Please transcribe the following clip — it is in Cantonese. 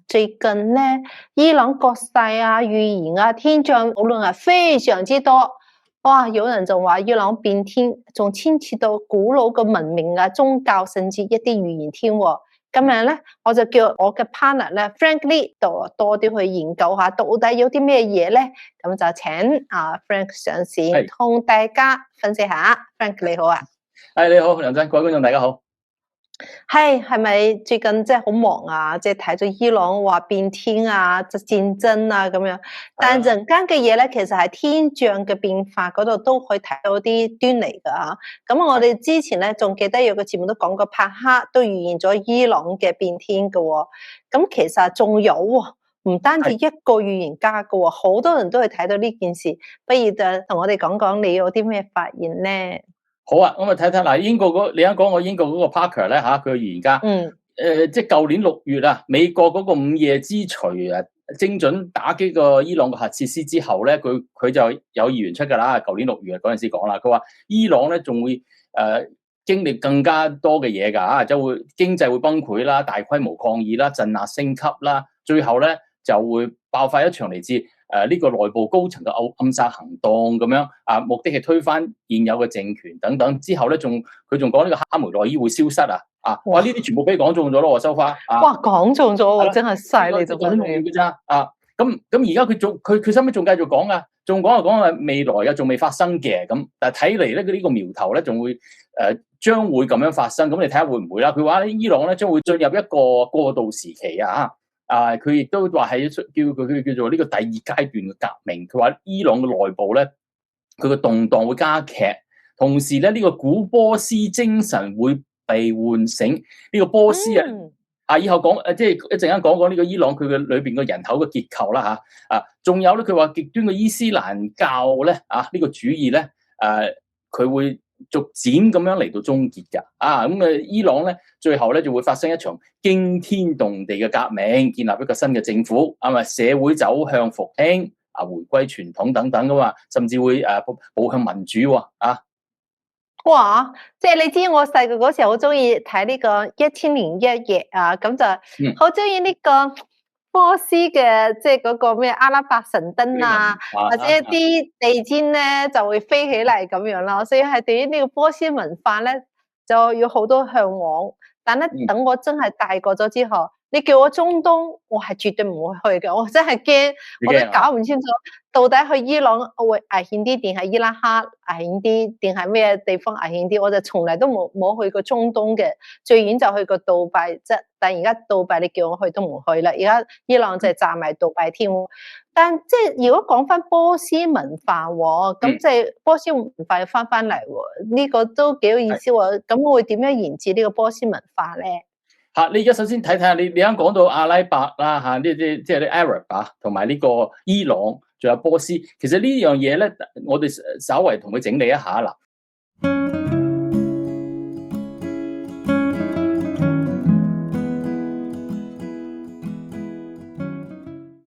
最近呢，伊朗國勢啊、預言啊、天象討論係非常之多。哇！有人就話伊朗變天，仲牽涉到古老嘅文明啊、宗教，甚至一啲預言添。今日咧，我就叫我嘅 partner 咧 Frank Lee 多啲去研究下，到底有啲咩嘢咧？咁就請Frank 上線同大家分析下。Frank 你好啊，你好，梁振，各位觀眾大家好。係咪最近即係好忙啊？即係睇咗伊朗話變天啊、戰爭啊咁樣，但係人間嘅嘢咧，其實係天象嘅變化嗰度都可以睇到啲端倪噶嚇。咁我哋之前咧仲記得有個節目都講過，帕克都預言咗伊朗嘅變天嘅喎。咁其實仲有喎，唔單止一個預言家嘅喎，好多人都係睇到呢件事。不如就同我哋講講你有啲咩發現咧？好啊，咁啊睇睇嗱，英國你啱講我英國嗰個 Parker 咧嚇，佢個預言家，即係舊年6月啊，美國嗰個午夜之錘啊，精準打擊個伊朗嘅核設施之後咧，佢就有預言出㗎啦。舊年6月嗰陣時講啦，佢話伊朗咧仲會經歷更加多嘅嘢㗎嚇，就會經濟會崩潰啦、大規模抗議啦、鎮壓升級啦，最後咧就會爆發一場嚟自呢個內部高層嘅暗殺行動咁樣啊，目的係推翻現有嘅政權等等。之後咧，佢仲講呢個哈梅內伊會消失啊！哇！呢啲全部俾講中咗咯喎，收花啊！哇，講中咗喎，真係犀利到講中嘅咋啊！咁而家佢收尾仲繼續講啊，仲講未來嘅，仲未發生嘅咁。但係睇嚟咧，呢個苗頭咧，仲會將會咁樣發生。咁你睇下會唔會啦？佢話伊朗咧將會進入一個過渡時期啊！佢亦都話係佢叫做呢個第2階段嘅革命。佢話伊朗嘅內部咧，佢個動盪會加劇，同時咧呢個古波斯精神會被喚醒。呢個波斯以後講即係一陣間講呢個伊朗佢嘅裏邊嘅人口嘅結構啦嚇。仲有咧佢話極端嘅伊斯蘭教咧呢個主義咧佢會逐漸咁樣嚟到終結㗎。伊朗咧最後咧就會發生一場驚天動地嘅革命，建立一個新嘅政府，社會走向復興回歸傳統等等噶嘛，甚至會步向民主喎。哇！即係你知我細個嗰時好中意睇呢個1001夜啊，咁就好中意呢個波斯嘅，即係嗰個咩阿拉伯神燈啊，或者一啲地氈咧就會飛起嚟咁樣啦。所以係對於呢個波斯文化咧，就有好多向往。但係等我真係大個咗之後，你叫我中東，我係絕對唔會去嘅。我真係驚，我都搞唔清楚到底去伊朗會危險啲，定係伊拉克危險啲，定係咩地方危險啲？我就從來都冇去過中東嘅，最遠就去過杜拜啫。但係而家杜拜你叫我去都唔去啦。而家伊朗就係炸埋杜拜添。但即係如果講翻波斯文化喎，咁即係波斯文化又翻嚟喎，呢個都幾有意思喎。咁會點樣延續呢個波斯文化咧？你而家首先睇下你啱講到阿拉伯啦呢啲即係啲 Arab 同埋呢個伊朗，仲有波斯。其實呢樣嘢咧，我哋稍為同佢整理一下啦。